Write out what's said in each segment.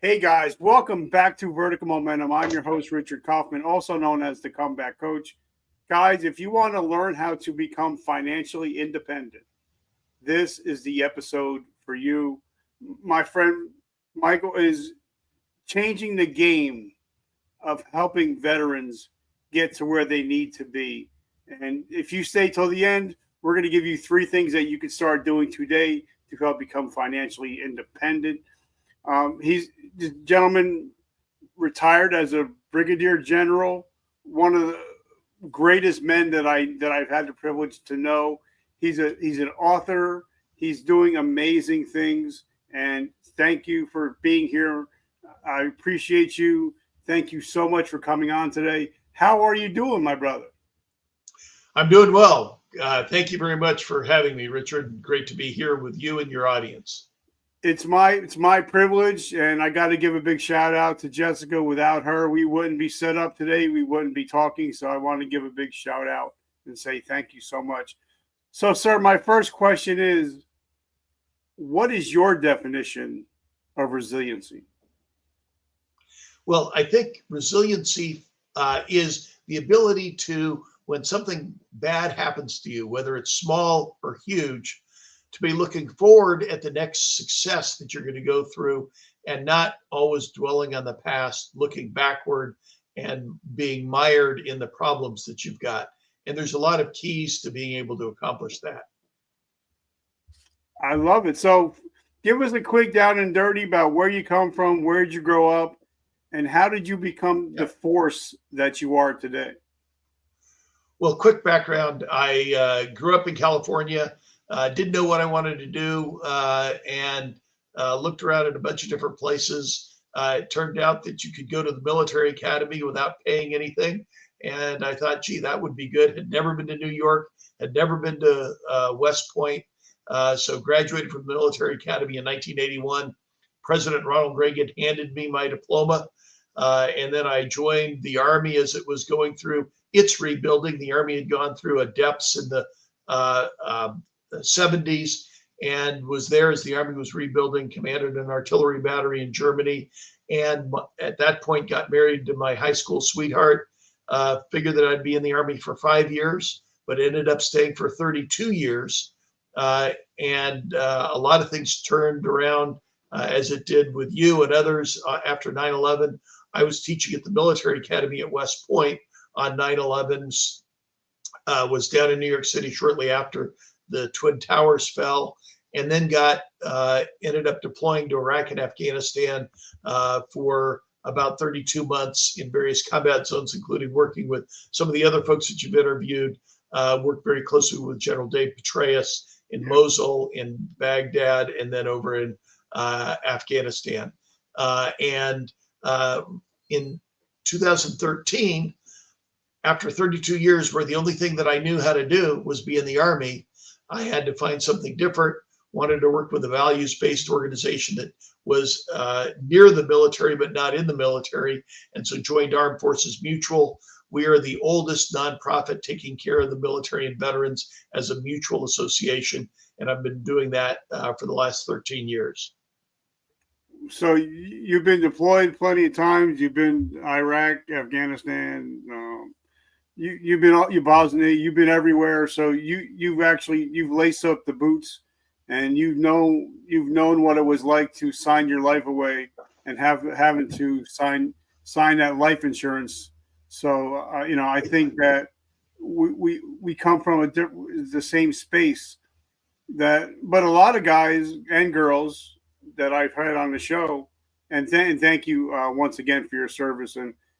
Hey guys, welcome back to Vertical Momentum. I'm your host, Richard Kaufman, also known as the Comeback Coach. Guys, if you want to learn how to become financially independent, this is the episode for you. My friend Michael is changing the game of helping veterans get to where they need to be. And if you stay till the end, we're going to give you 3 things that you can start doing today to help become financially independent. The gentleman retired as a Brigadier General, one of the greatest men that I've had the privilege to know. He's an author. He's doing amazing things. And thank you for being here. I appreciate you. Thank you so much for coming on today. How are you doing, my brother? I'm doing well. Thank you very much for having me, Richard. Great to be here with you and your audience. It's my privilege, and I got to give a big shout out to Jessica. Without her, we wouldn't be set up today. We wouldn't be talking. So I want to give a big shout out and say thank you so much. So, sir, my first question is, what is your definition of resiliency? Well, I think resiliency is the ability to, when something bad happens to you, whether it's small or huge, to be looking forward at the next success that you're going to go through and not always dwelling on the past, looking backward and being mired in the problems that you've got. And there's a lot of keys to being able to accomplish that. I love it. So give us a quick down and dirty about where you come from, where did you grow up, and how did you become the force that you are today? Well, quick background. I grew up in California. Didn't know what I wanted to do and looked around at a bunch of different places. It turned out that you could go to the military academy without paying anything. And I thought, gee, that would be good. Had never been to New York, had never been to West Point. So graduated from the military academy in 1981. President Ronald Reagan handed me my diploma. And then I joined the Army as it was going through its rebuilding. The Army had gone through a depths in the 70s and was there as the Army was rebuilding, commanded an artillery battery in Germany. And at that point got married to my high school sweetheart, figured that I'd be in the Army for 5 years, but ended up staying for 32 years. And a lot of things turned around as it did with you and others after 9/11. I was teaching at the military academy at West Point on 9/11s, was down in New York City shortly after the Twin Towers fell, and then ended up deploying to Iraq and Afghanistan for about 32 months in various combat zones, including working with some of the other folks that you've interviewed. Worked very closely with General Dave Petraeus in Mosul, in Baghdad, and then over in Afghanistan. And in 2013, after 32 years where the only thing that I knew how to do was be in the Army, I had to find something different, wanted to work with a values-based organization that was near the military but not in the military, and so joined Armed Forces Mutual. We are the oldest nonprofit taking care of the military and veterans as a mutual association, and I've been doing that for the last 13 years. So you've been deployed plenty of times. You've been Iraq, Afghanistan. You've been Bosnia. You've been everywhere. So you've laced up the boots, and you've known what it was like to sign your life away and having to sign that life insurance. So I think that we come from the same space but a lot of guys and girls that I've had on the show, and thank you once again for your service.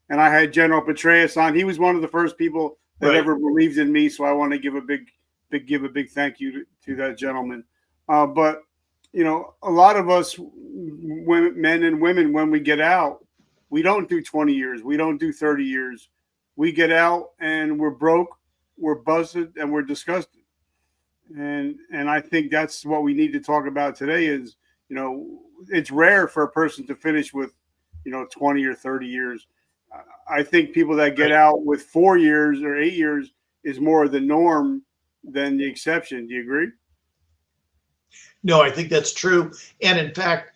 And I had General Petraeus on. He was one of the first people that ever believed in me. So I want to give a big thank you to that gentleman. But a lot of us men and women, when we get out, we don't do 20 years. We don't do 30 years. We get out and we're broke, we're busted, and we're disgusted. And I think that's what we need to talk about today is, it's rare for a person to finish with, 20 or 30 years. I think people that get out with 4 years or 8 years is more the norm than the exception. Do you agree? No, I think that's true. And in fact,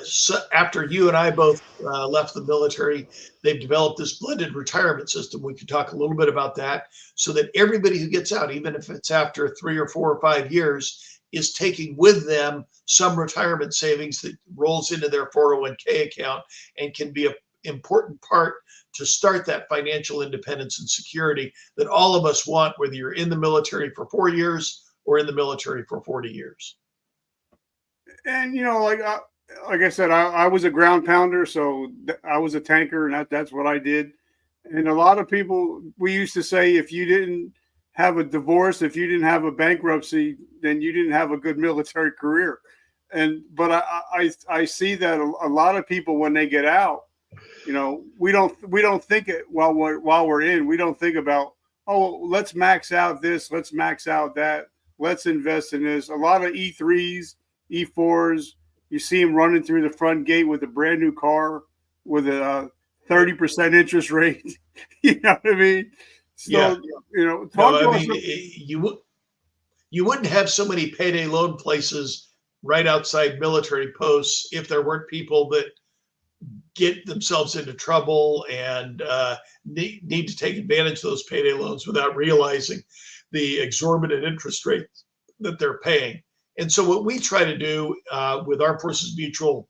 So after you and I both left the military, they've developed this blended retirement system. We could talk a little bit about that, so that everybody who gets out, even if it's after 3 or 4 or 5 years, is taking with them some retirement savings that rolls into their 401k account and can be an important part to start that financial independence and security that all of us want, whether you're in the military for 4 years or in the military for 40 years. And like I said, I was a ground pounder, so I was a tanker, and that's what I did. And a lot of people, we used to say, if you didn't have a divorce, if you didn't have a bankruptcy, then you didn't have a good military career. But I see that a lot of people, when they get out, we don't think it while we're in. We don't think about, oh, let's max out this, let's max out that, let's invest in this. A lot of E3s, E4s, you see them running through the front gate with a brand new car with a 30% interest rate. You know what I mean? So, talk to us. You wouldn't have so many payday loan places right outside military posts if there weren't people that get themselves into trouble and need to take advantage of those payday loans without realizing the exorbitant interest rates that they're paying. And so what we try to do with Armed Forces Mutual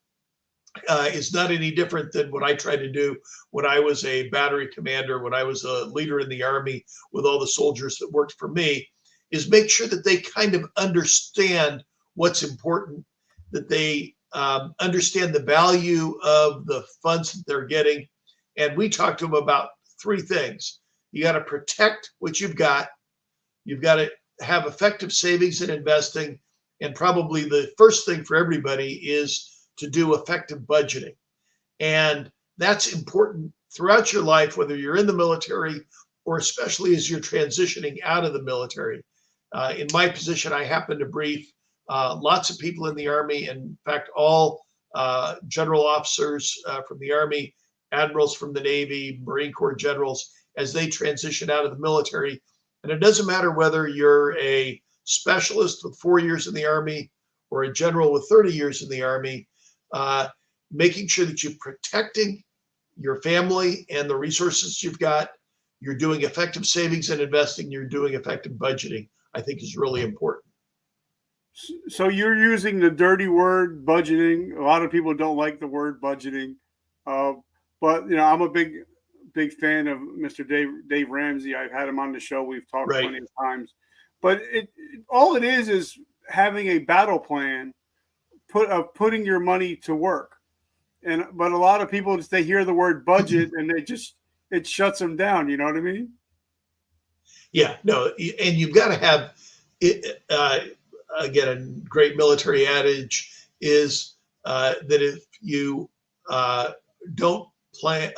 is not any different than what I tried to do when I was a battery commander, when I was a leader in the Army with all the soldiers that worked for me, is make sure that they kind of understand what's important, that they understand the value of the funds that they're getting. And we talk to them about 3 things. You got to protect what you've got. You've got to have effective savings and investing. And probably the first thing for everybody is to do effective budgeting. And that's important throughout your life, whether you're in the military or especially as you're transitioning out of the military. In my position, I happen to brief lots of people in the Army. In fact, all general officers from the Army, admirals from the Navy, Marine Corps generals, as they transition out of the military. And it doesn't matter whether you're a specialist with 4 years in the Army or a general with 30 years in the Army, making sure that you're protecting your family and the resources you've got, you're doing effective savings and investing, you're doing effective budgeting, I think is really important. So you're using the dirty word budgeting. A lot of people don't like the word budgeting, but I'm a big fan of Mr. Dave Ramsey. I've had him on the show. We've talked plenty of times. But all it is having a battle plan, putting your money to work. But a lot of people, they hear the word budget and it shuts them down. You know what I mean? Yeah, no, and you've got to have it. Again, a great military adage is that if you don't plan,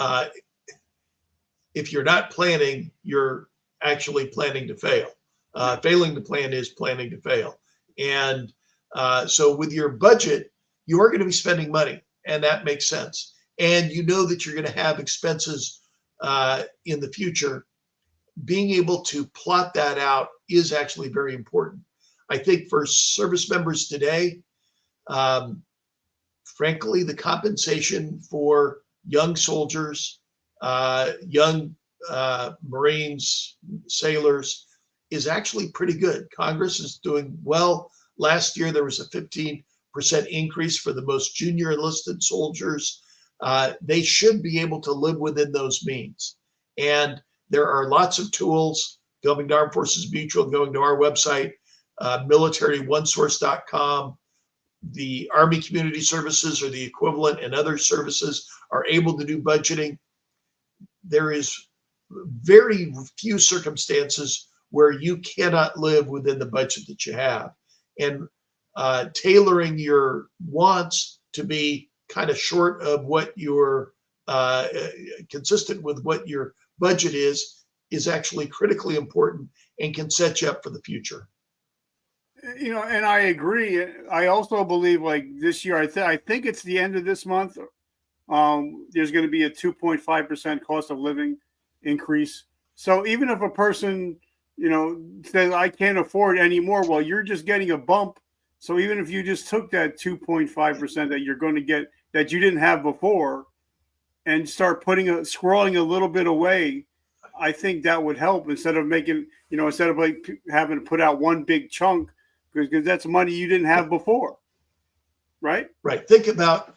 if you're not planning, you're actually planning to fail. Failing to plan is planning to fail. And so with your budget, you are going to be spending money, and that makes sense. And you know that you're going to have expenses in the future. Being able to plot that out is actually very important. I think for service members today, frankly, the compensation for young soldiers, young Marines, sailors is actually pretty good. Congress is doing well. Last year, there was a 15% increase for the most junior enlisted soldiers. They should be able to live within those means. And there are lots of tools going to Armed Forces Mutual, going to our website, militaryonesource.com. The Army Community Services or the equivalent and other services are able to do budgeting. There is very few circumstances where you cannot live within the budget that you have. And tailoring your wants to be kind of short of what your consistent with what your budget is actually critically important and can set you up for the future. And I agree. I also believe, like this year, I think it's the end of this month. There's going to be a 2.5% cost of living increase. So even if a person, says I can't afford it anymore, well, you're just getting a bump So even if you just took that 2.5% that you're going to get that you didn't have before and start squirreling a little bit away, I think that would help instead of making, instead of like having to put out one big chunk because that's money you didn't have before. Right? Right. Think about,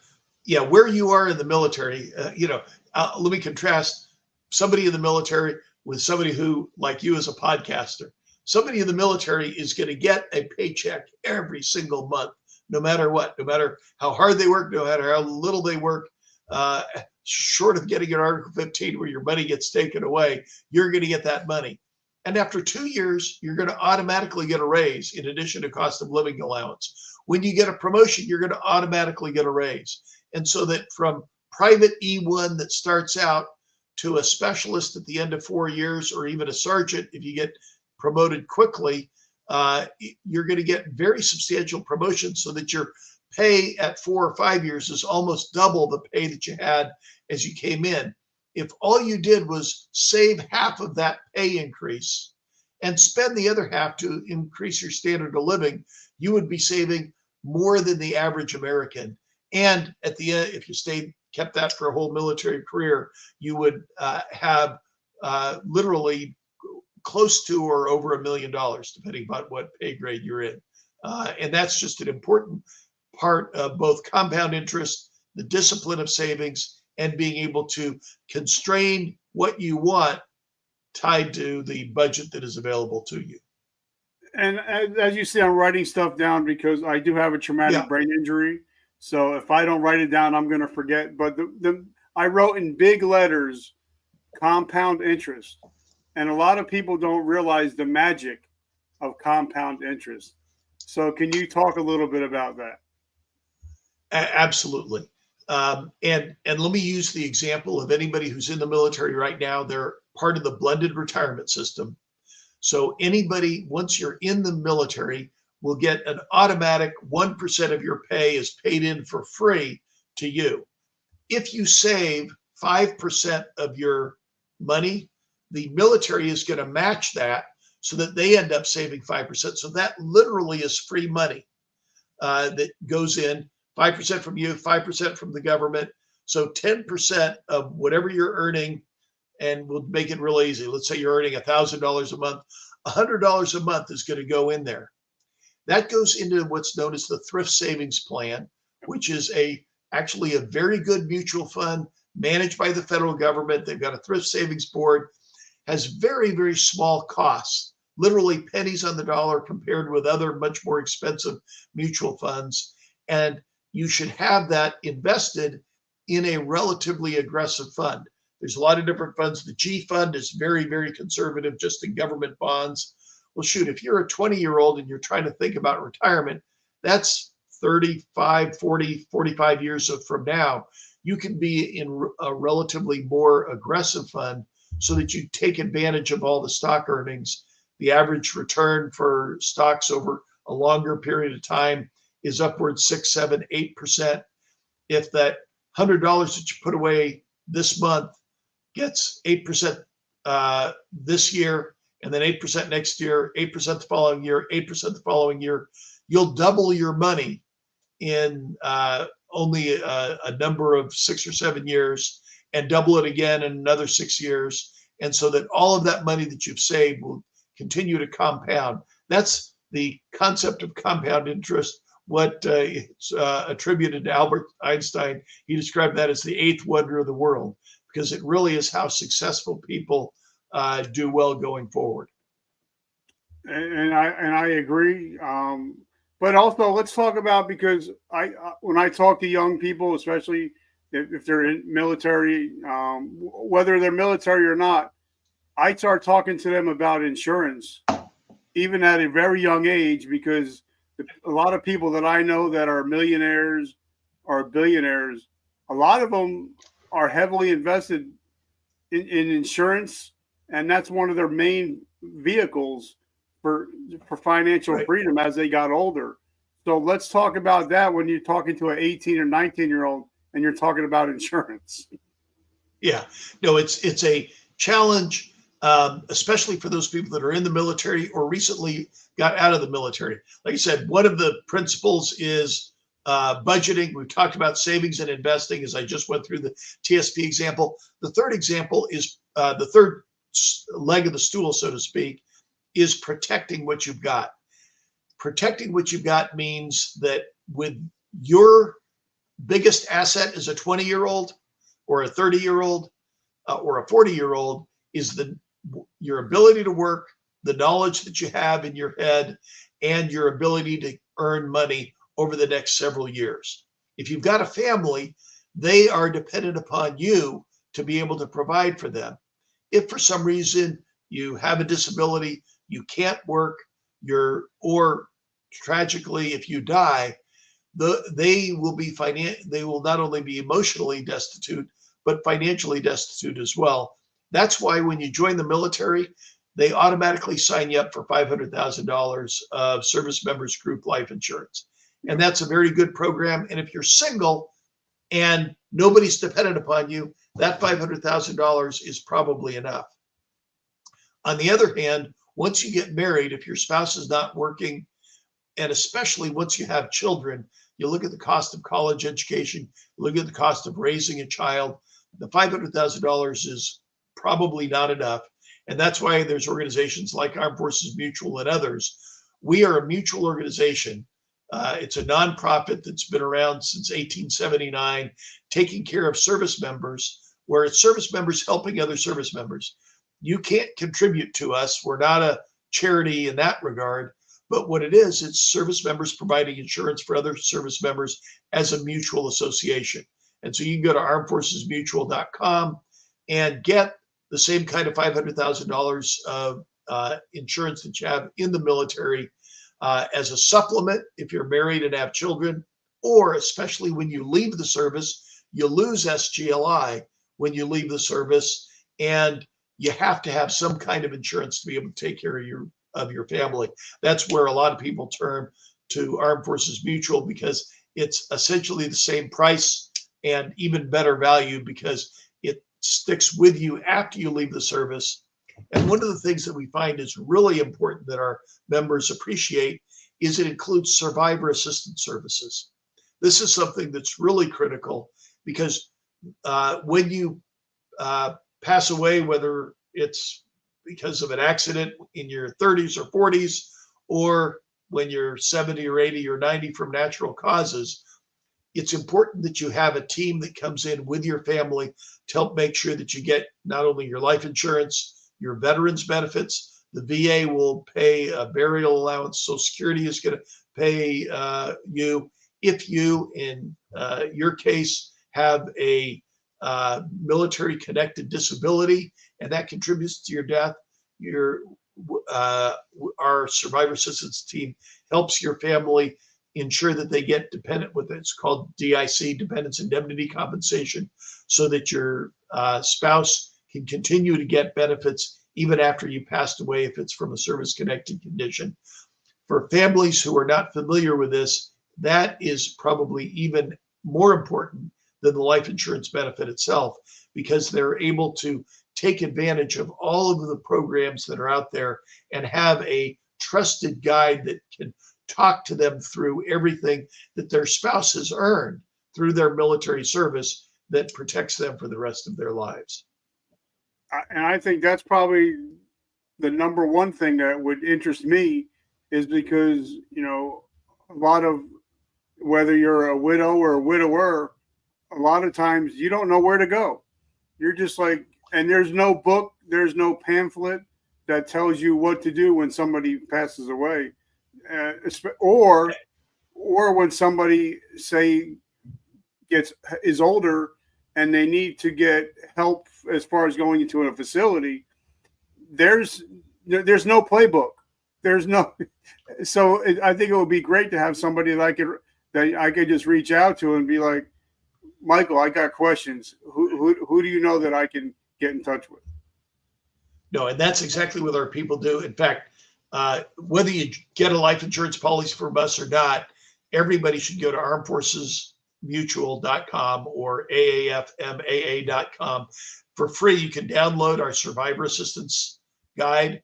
where you are in the military. Let me contrast somebody in the military with somebody who, like you as a podcaster. Somebody in the military is going to get a paycheck every single month, no matter what, no matter how hard they work, no matter how little they work, short of getting an Article 15 where your money gets taken away, you're going to get that money. And after 2 years, you're going to automatically get a raise in addition to cost of living allowance. When you get a promotion, you're going to automatically get a raise. And so that from private E1 that starts out to a specialist at the end of 4 years, or even a sergeant, if you get promoted quickly, you're going to get very substantial promotions so that your pay at 4 or 5 years is almost double the pay that you had as you came in. If all you did was save half of that pay increase and spend the other half to increase your standard of living, you would be saving more than the average American. And at the end, if you kept that for a whole military career, you would have literally close to or over $1 million, depending on what pay grade you're in. And that's just an important part of both compound interest, the discipline of savings, and being able to constrain what you want tied to the budget that is available to you. And as you see, I'm writing stuff down because I do have a traumatic brain injury. So if I don't write it down, I'm going to forget. But I wrote in big letters, compound interest. And a lot of people don't realize the magic of compound interest. So can you talk a little bit about that? Absolutely. And let me use the example of anybody who's in the military right now. They're part of the blended retirement system. So anybody, once you're in the military, will get an automatic 1% of your pay is paid in for free to you. If you save 5% of your money, the military is going to match that so that they end up saving 5%. So that literally is free money that goes in, 5% from you, 5% from the government. So 10% of whatever you're earning, and we'll make it real easy. Let's say you're earning $1,000 a month. $100 a month is going to go in there. That goes into what's known as the Thrift Savings Plan, which is actually a very good mutual fund managed by the federal government. They've got a thrift savings board, has very, very small costs, literally pennies on the dollar compared with other much more expensive mutual funds. And you should have that invested in a relatively aggressive fund. There's a lot of different funds. The G fund is very, very conservative, just in government bonds. Well, shoot, if you're a 20-year-old and you're trying to think about retirement, that's 35, 40, 45 years from now. You can be in a relatively more aggressive fund so that you take advantage of all the stock earnings. The average return for stocks over a longer period of time is upwards 6, 7, 8%. If that $100 that you put away this month gets 8% this year, and then 8% next year, 8% the following year, 8% the following year, you'll double your money in only a number of 6 or 7 years, and double it again in another 6 years. And so that all of that money that you've saved will continue to compound. That's the concept of compound interest. What it's attributed to Albert Einstein, he described that as the 8th wonder of the world, because it really is how successful people do well going forward. And I agree. But also, let's talk about, because when I talk to young people, especially if they're in military, whether they're military or not, I start talking to them about insurance, even at a very young age, because a lot of people that I know that are millionaires or billionaires, a lot of them are heavily invested in insurance, and that's one of their main vehicles for financial freedom as they got older. So let's talk about that when you're talking to an 18 or 19-year-old and you're talking about insurance. Yeah, no, it's a challenge especially for those people that are in the military or recently got out of the military. Like I said, one of the principles is budgeting. We've talked about savings and investing as I just went through the TSP example. The third example is the third leg of the stool, so to speak, is protecting what you've got. Protecting what you've got means that with your biggest asset is a 20-year-old or a 30-year-old or a 40-year-old is your ability to work, the knowledge that you have in your head, and your ability to earn money over the next several years. If you've got a family, they are dependent upon you to be able to provide for them. If for some reason you have a disability, you can't work, or tragically, if you die, they will not only be emotionally destitute, but financially destitute as well. That's why when you join the military, they automatically sign you up for $500,000 of service members group life insurance. And that's a very good program. And if you're single and nobody's dependent upon you, that $500,000 is probably enough. On the other hand, once you get married, if your spouse is not working, and especially once you have children, you look at the cost of college education, look at the cost of raising a child, the $500,000 is probably not enough. And that's why there's organizations like Armed Forces Mutual and others. We are a mutual organization. It's a nonprofit that's been around since 1879, taking care of service members, where it's service members helping other service members. You can't contribute to us. We're not a charity in that regard. But what it is, it's service members providing insurance for other service members as a mutual association. And so you can go to armedforcesmutual.com and get the same kind of $500,000 of insurance that you have in the military as a supplement if you're married and have children, or especially when you leave the service, you lose SGLI when you leave the service, and you have to have some kind of insurance to be able to take care of your family. That's where a lot of people turn to Armed Forces Mutual, because it's essentially the same price and even better value because it sticks with you after you leave the service. And one of the things that we find is really important that our members appreciate is it includes survivor assistance services. This is something that's really critical because when you pass away, whether it's because of an accident in your 30s or 40s, or when you're 70 or 80 or 90 from natural causes, it's important that you have a team that comes in with your family to help make sure that you get not only your life insurance, your veterans benefits. The VA will pay a burial allowance. Social Security is going to pay you. If you, in your case, have a military-connected disability, and that contributes to your death, our survivor assistance team helps your family ensure that they get dependent with it's called DIC, dependents indemnity compensation, so that your spouse can continue to get benefits even after you passed away if it's from a service-connected condition. For families who are not familiar with this, that is probably even more important than the life insurance benefit itself, because they're able to take advantage of all of the programs that are out there and have a trusted guide that can talk to them through everything that their spouse has earned through their military service that protects them for the rest of their lives. And I think that's probably the number one thing that would interest me, is because, a lot of, whether you're a widow or a widower, a lot of times you don't know where to go. You're just like, and there's no book, there's no pamphlet that tells you what to do when somebody passes away, or when somebody, say, is older and they need to get help as far as going into a facility. There's no playbook. So I think it would be great to have somebody that I could just reach out to and be like, Michael, I got questions. Who do you know that I can get in touch with? No, and that's exactly what our people do. In fact, whether you get a life insurance policy from us or not, everybody should go to armedforcesmutual.com or AAFMAA.com. For free, you can download our survivor assistance guide.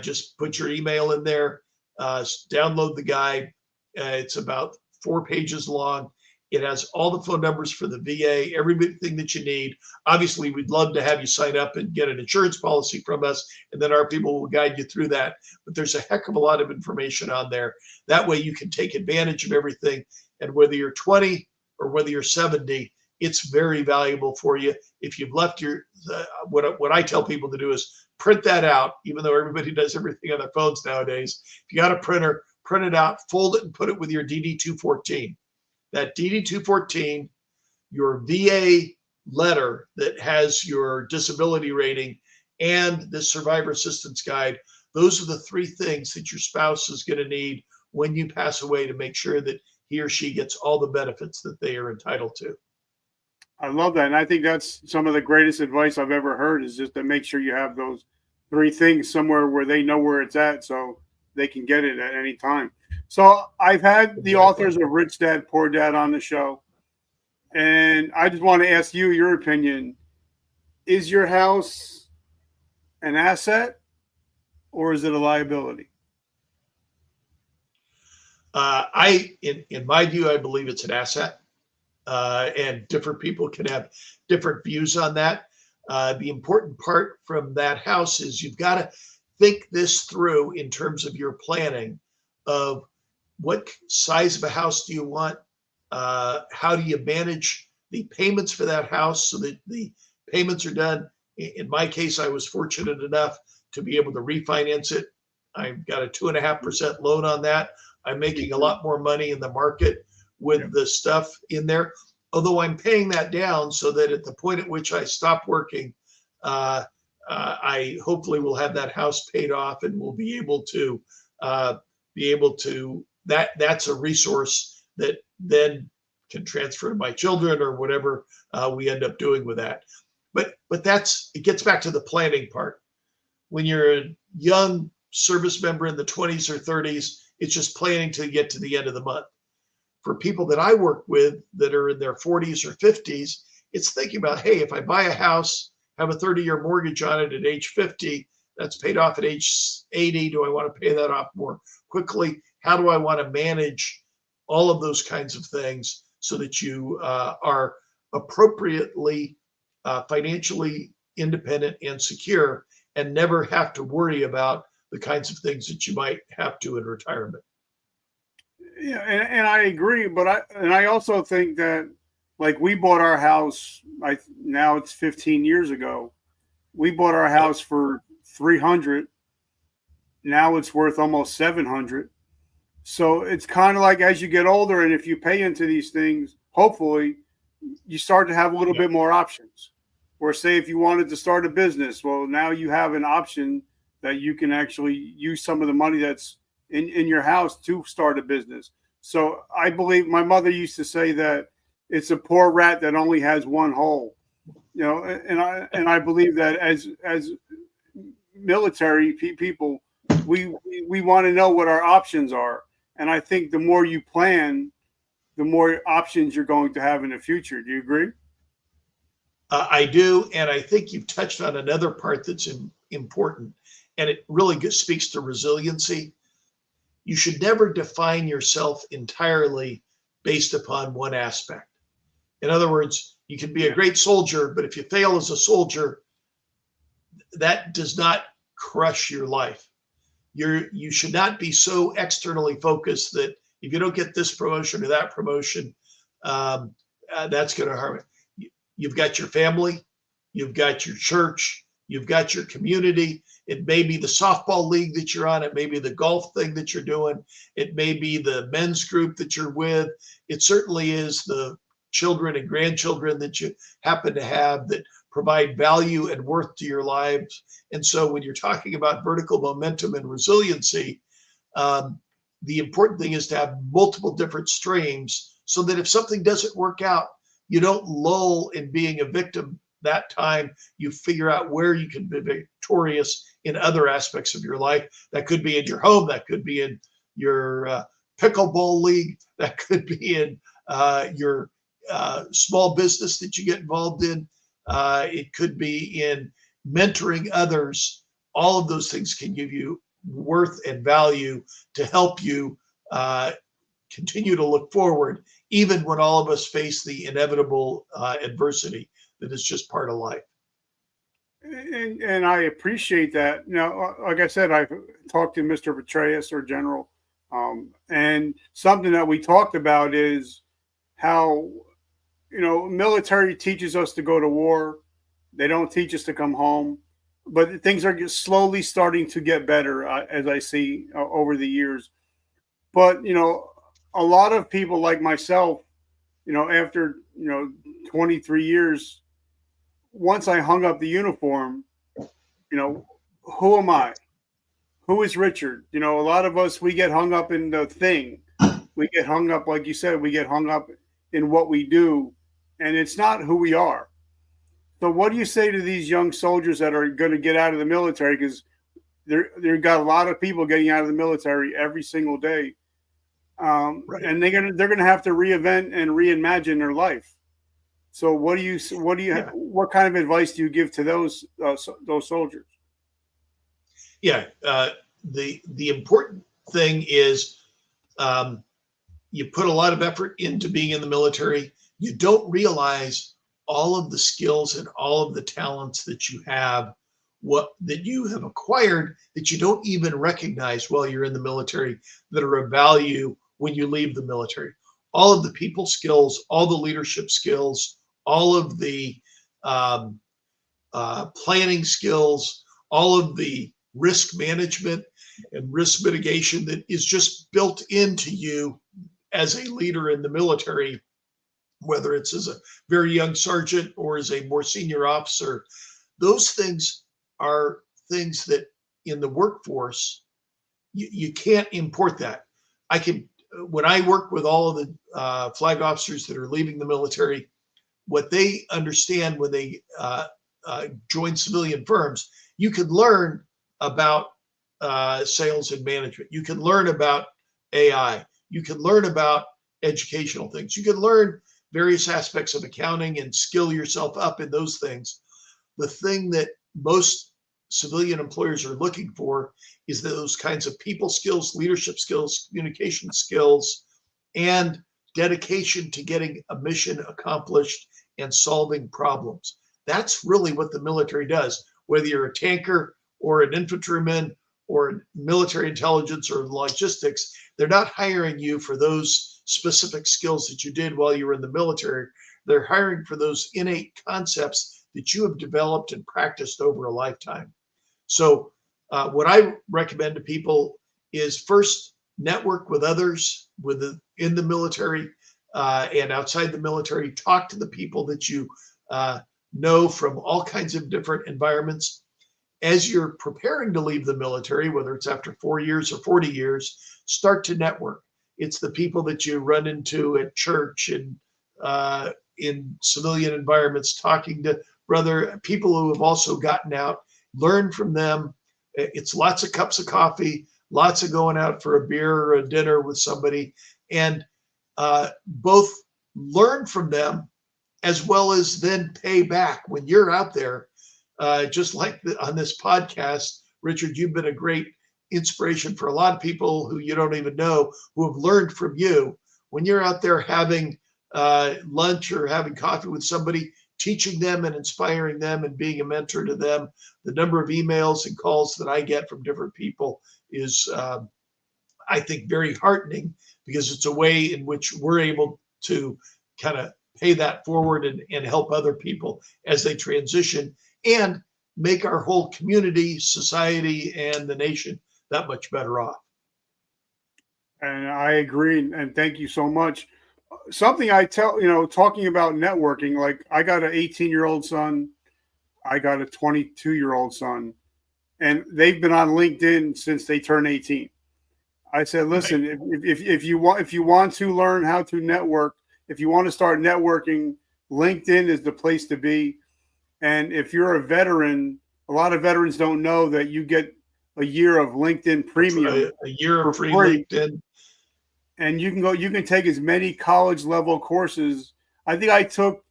Just put your email in there, download the guide. It's about 4 pages long. It has all the phone numbers for the VA, everything that you need. Obviously, we'd love to have you sign up and get an insurance policy from us, and then our people will guide you through that. But there's a heck of a lot of information on there. That way you can take advantage of everything. And whether you're 20 or whether you're 70, it's very valuable for you. If you've left what I tell people to do is print that out, even though everybody does everything on their phones nowadays. If you got a printer, print it out, fold it, and put it with your DD-214. That DD-214, your VA letter that has your disability rating, and the survivor assistance guide, those are the 3 things that your spouse is going to need when you pass away to make sure that he or she gets all the benefits that they are entitled to. I love that. And I think that's some of the greatest advice I've ever heard, is just to make sure you have those 3 things somewhere where they know where it's at, so they can get it at any time. So I've had the authors of Rich Dad, Poor Dad on the show, and I just want to ask you your opinion. Is your house an asset or is it a liability? In my view, I believe it's an asset, and different people can have different views on that. The important part from that house is you've got to think this through in terms of your planning of what size of a house do you want? How do you manage the payments for that house so that the payments are done? In my case, I was fortunate enough to be able to refinance it. I've got a 2.5% loan on that. I'm making a lot more money in the market with the stuff in there, although I'm paying that down so that at the point at which I stop working, I hopefully will have that house paid off and will be able to that's a resource that then can transfer to my children or whatever we end up doing with that. But it gets back to the planning part. When you're a young service member in the 20s or 30s, it's just planning to get to the end of the month. For people that I work with that are in their 40s or 50s, it's thinking about, hey, if I buy a house, have a 30-year mortgage on it at age 50, that's paid off at age 80. Do I want to pay that off more quickly? How do I want to manage all of those kinds of things so that you are appropriately financially independent and secure and never have to worry about the kinds of things that you might have to in retirement? Yeah, and I agree, but I also think that, like, we bought our house, now it's 15 years ago. We bought our house for $300. Now it's worth almost $700. So it's kind of like, as you get older, and if you pay into these things, hopefully you start to have a little bit more options. Or say if you wanted to start a business, well, now you have an option that you can actually use some of the money that's in your house to start a business. So I believe my mother used to say that it's a poor rat that only has one hole, and I believe that as military people, we want to know what our options are. And I think the more you plan, the more options you're going to have in the future. Do you agree? I do. And I think you've touched on another part that's important, and it really speaks to resiliency. You should never define yourself entirely based upon one aspect. In other words, you can be a great soldier, but if you fail as a soldier, that does not crush your life. You should not be so externally focused that if you don't get this promotion or that promotion, that's going to harm it. You've got your family, you've got your church, you've got your community. It may be the softball league that you're on. It may be the golf thing that you're doing. It may be the men's group that you're with. It certainly is the children and grandchildren that you happen to have that provide value and worth to your lives. And so when you're talking about vertical momentum and resiliency, the important thing is to have multiple different streams so that if something doesn't work out, you don't lull in being a victim that time. You figure out where you can be victorious in other aspects of your life. That could be in your home. That could be in your pickleball league. That could be in your small business that you get involved in. It could be in mentoring others all of those things can give you worth and value to help you continue to look forward, even when all of us face the inevitable adversity that is just part of life. And I appreciate that. Now, like I said, I've talked to Mr. Petraeus, or General, and something that we talked about is how, military teaches us to go to war. They don't teach us to come home, but things are slowly starting to get better, as I see over the years. But, a lot of people like myself, after, 23 years, once I hung up the uniform, who am I? Who is Richard? A lot of us, we get hung up in the thing. We get hung up, like you said, we get hung up in what we do, and it's not who we are. So what do you say to these young soldiers that are going to get out of the military? Because they've got a lot of people getting out of the military every single day. Right. And they're gonna have to reinvent and reimagine their life. So what kind of advice do you give to those soldiers? Yeah, the important thing is you put a lot of effort into being in the military. You don't realize all of the skills and all of the talents that you have, that you have acquired, that you don't even recognize while you're in the military, that are of value when you leave the military. All of the people skills, all the leadership skills, all of the planning skills, all of the risk management and risk mitigation that is just built into you as a leader in the military, whether it's as a very young sergeant or as a more senior officer. Those things are things that in the workforce, you can't import that. When I work with all of the flag officers that are leaving the military, what they understand when they join civilian firms, you can learn about sales and management. You can learn about AI. You can learn about educational things. You can learn various aspects of accounting and skill yourself up in those things. The thing that most civilian employers are looking for is those kinds of people skills, leadership skills, communication skills, and dedication to getting a mission accomplished and solving problems. That's really what the military does. Whether you're a tanker or an infantryman or military intelligence or logistics, they're not hiring you for those specific skills that you did while you were in the military. They're hiring for those innate concepts that you have developed and practiced over a lifetime. So what I recommend to people is first network with others in the military and outside the military. Talk to the people that you know from all kinds of different environments. As you're preparing to leave the military, whether it's after 4 years or 40 years, start to network. It's the people that you run into at church and in civilian environments, talking to people who have also gotten out, learn from them. It's lots of cups of coffee, lots of going out for a beer or a dinner with somebody, and both learn from them as well as then pay back when you're out there. Just like on this podcast, Richard, you've been a great inspiration for a lot of people who you don't even know, who have learned from you. When you're out there having lunch or having coffee with somebody, teaching them and inspiring them and being a mentor to them, the number of emails and calls that I get from different people is, I think, very heartening, because it's a way in which we're able to kind of pay that forward and help other people as they transition and make our whole community, society, and the nation that much better off. And I agree. And thank you so much. Something I tell, talking about networking, like I got an 18-year-old son, I got a 22-year-old son, and they've been on LinkedIn since they turned 18. I said, listen, if you want to learn how to network, if you want to start networking, LinkedIn is the place to be. And if you're a veteran, a lot of veterans don't know that you get a year of LinkedIn Premium, a year of free LinkedIn. And you can take as many college level courses. I think I took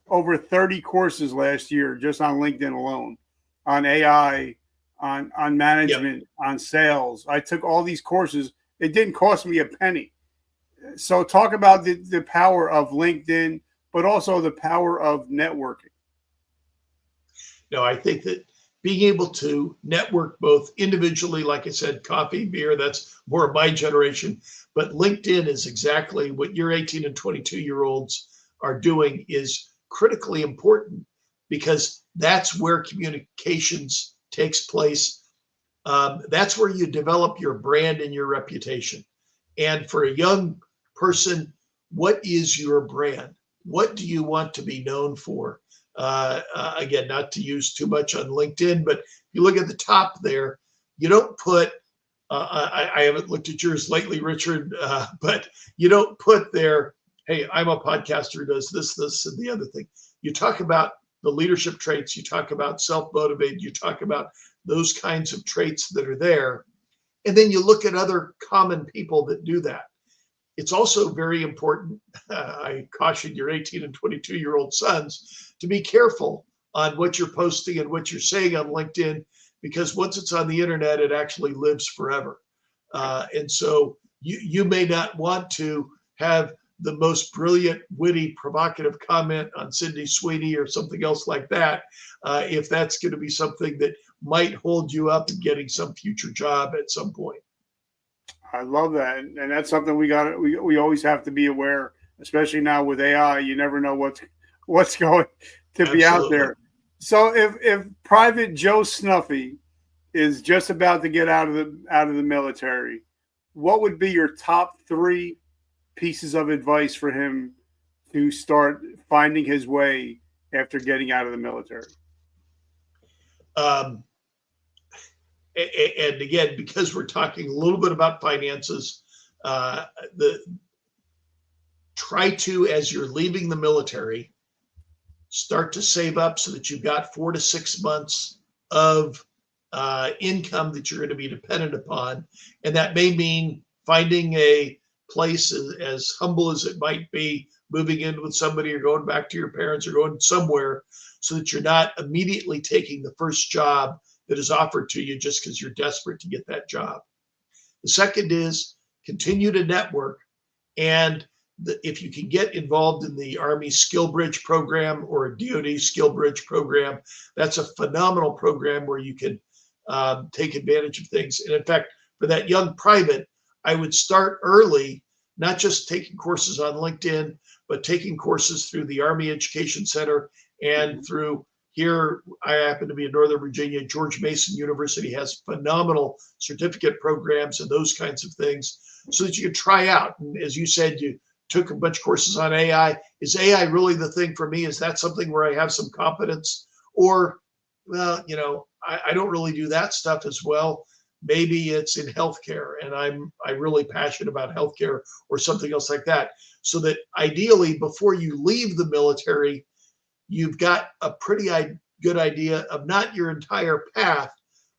over 30 courses last year just on LinkedIn alone, on AI, on Yep. management, on sales. I took all these courses. It didn't cost me a penny. So talk about the power of LinkedIn, but also the power of networking. No, I think that being able to network both individually, like I said, coffee, beer, that's more of my generation, but LinkedIn is exactly what your 18 and 22-year-olds are doing is critically important because that's where communications takes place. That's where you develop your brand and your reputation. And for a young person, what is your brand? What do you want to be known for? Again, not to use too much on LinkedIn, but you look at the top there, you don't put, I haven't looked at yours lately, Richard, but you don't put there, hey, I'm a podcaster who does this, this, and the other thing. You talk about the leadership traits, you talk about self-motivated, you talk about those kinds of traits that are there. And then you look at other common people that do that. It's also very important, I caution your 18 and 22-year-old sons to be careful on what you're posting and what you're saying on LinkedIn, because once it's on the internet, it actually lives forever. And so you may not want to have the most brilliant, witty, provocative comment on Sydney Sweeney or something else like that, if that's going to be something that might hold you up in getting some future job at some point. I love that, and that's something we always have to be aware, especially now with AI. You never know what's going to be out there. So if Private Joe Snuffy is just about to get out of the military, what would be your top 3 pieces of advice for him to start finding his way after getting out of the military? And again, because we're talking a little bit about finances, try to, as you're leaving the military, start to save up so that you've got 4 to 6 months of income that you're going to be dependent upon. And that may mean finding a place as humble as it might be, moving in with somebody or going back to your parents or going somewhere so that you're not immediately taking the first job that is offered to you just because you're desperate to get that job. The second is continue to network. And if you can get involved in the Army Skill Bridge program or a DoD Skill Bridge program, that's a phenomenal program where you can take advantage of things. And in fact, for that young private, I would start early, not just taking courses on LinkedIn, but taking courses through the Army Education Center and through here. I happen to be in Northern Virginia. George Mason University has phenomenal certificate programs and those kinds of things so that you can try out. And as you said, you took a bunch of courses on AI. Is AI really the thing for me? Is that something where I have some competence? Or, well, I don't really do that stuff as well. Maybe it's in healthcare and I'm really passionate about healthcare or something else like that. So that ideally, before you leave the military, you've got a pretty good idea of not your entire path,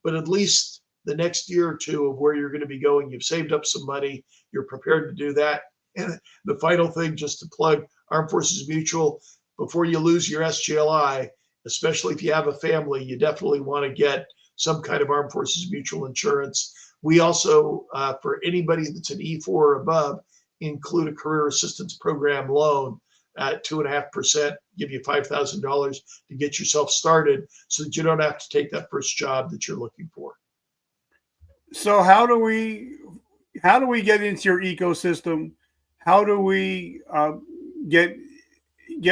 but at least the next year or two of where you're going to be going. You've saved up some money. You're prepared to do that. And the final thing, just to plug Armed Forces Mutual, before you lose your SGLI, especially if you have a family, you definitely want to get some kind of Armed Forces Mutual insurance. We also, for anybody that's an E4 or above, include a career assistance program loan at 2.5%, give you $5,000 to get yourself started so that you don't have to take that first job that you're looking for. So how do we get into your ecosystem? How do we get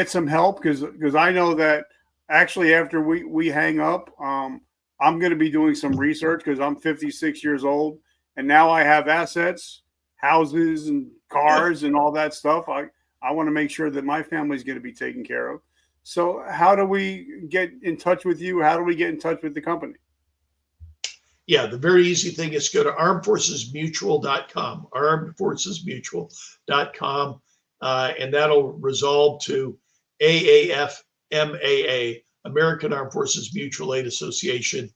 some help? Because I know that actually after we hang up, I'm going to be doing some research because I'm 56 years old and now I have assets, houses and cars and all that stuff. I want to make sure that my family is going to be taken care of. So how do we get in touch with you? How do we get in touch with the company? Yeah, the very easy thing is go to armedforcesmutual.com, armedforcesmutual.com, and that'll resolve to AAFMAA, American Armed Forces Mutual Aid Association.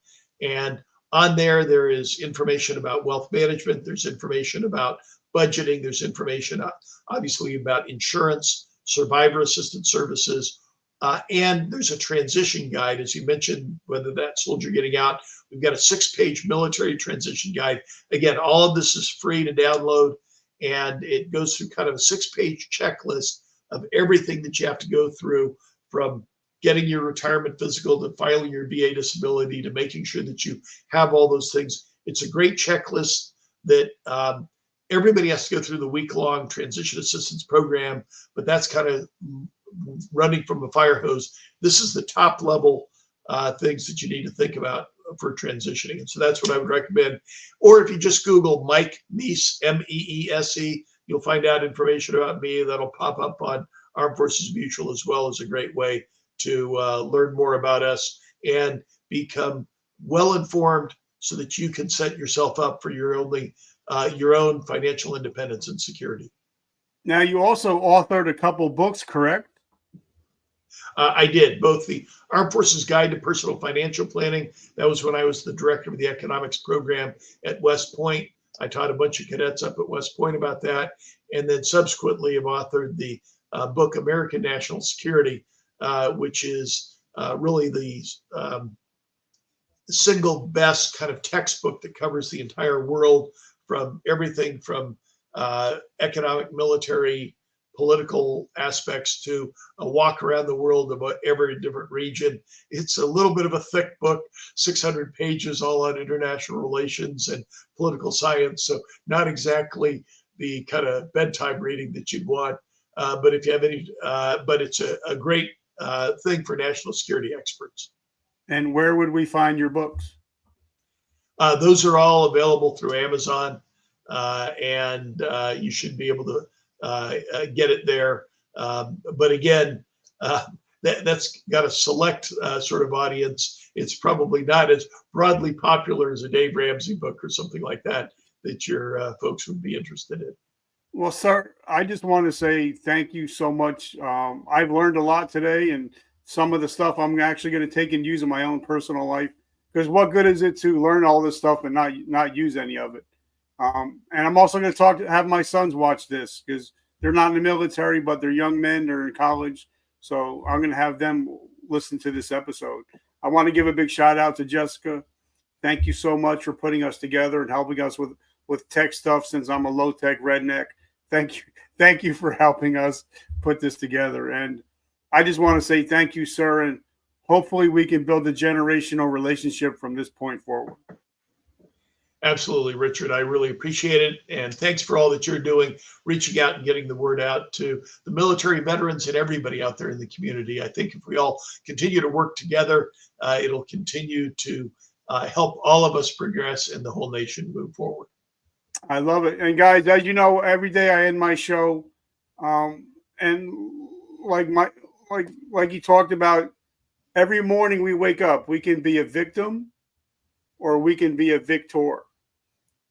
And on there is information about wealth management. There's information about budgeting. There's information, obviously, about insurance, survivor assistance services, And there's a transition guide, as you mentioned, whether that soldier getting out. We've got a 6-page military transition guide. Again, all of this is free to download, and it goes through kind of a 6-page checklist of everything that you have to go through, from getting your retirement physical to filing your VA disability to making sure that you have all those things. It's a great checklist that everybody has to go through the week-long transition assistance program, but that's kind of running from a fire hose. This is the top level things that you need to think about for transitioning. And so that's what I would recommend. Or if you just Google Mike Meese, Meese, you'll find out information about me that'll pop up on Armed Forces Mutual, as well as a great way to learn more about us and become well informed so that you can set yourself up for your own financial independence and security. Now, you also authored a couple books, correct? I did both the Armed Forces Guide to Personal Financial Planning. That was when I was the director of the economics program at West Point. I taught a bunch of cadets up at West Point about that. And then subsequently have authored the book American National Security, which is really the single best kind of textbook that covers the entire world, from everything from economic, military, political aspects to a walk around the world about every different region. It's a little bit of a thick book, 600 pages, all on international relations and political science. So not exactly the kind of bedtime reading that you'd want. But if you have any, but it's a great thing for national security experts. And where would we find your books? Those are all available through Amazon, and you should be able to get it there. But again, that's got a select sort of audience. It's probably not as broadly popular as a Dave Ramsey book or something like that your folks would be interested in. Well, sir, I just want to say thank you so much. I've learned a lot today, and some of the stuff I'm actually going to take and use in my own personal life. Because what good is it to learn all this stuff and not use any of it? And I'm also going to have my sons watch this, because they're not in the military, but they're young men. They're in college. So I'm going to have them listen to this episode. I want to give a big shout out to Jessica. Thank you so much for putting us together and helping us with tech stuff, since I'm a low tech redneck. Thank you for helping us put this together. And I just want to say thank you, sir. And hopefully we can build a generational relationship from this point forward. Absolutely, Richard. I really appreciate it. And thanks for all that you're doing, reaching out and getting the word out to the military veterans and everybody out there in the community. I think if we all continue to work together, it'll continue to help all of us progress and the whole nation move forward. I love it. And guys, as you know, every day I end my show, and like you talked about, every morning we wake up, we can be a victim or we can be a victor.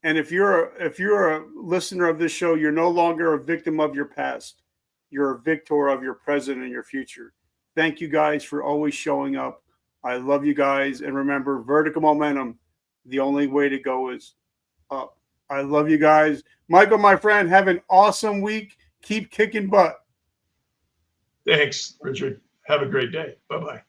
And if you're a listener of this show, you're no longer a victim of your past. You're a victor of your present and your future. Thank you guys for always showing up. I love you guys. And remember, vertical momentum, the only way to go is up. I love you guys. Michael, my friend, have an awesome week. Keep kicking butt. Thanks, Richard. Have a great day. Bye-bye.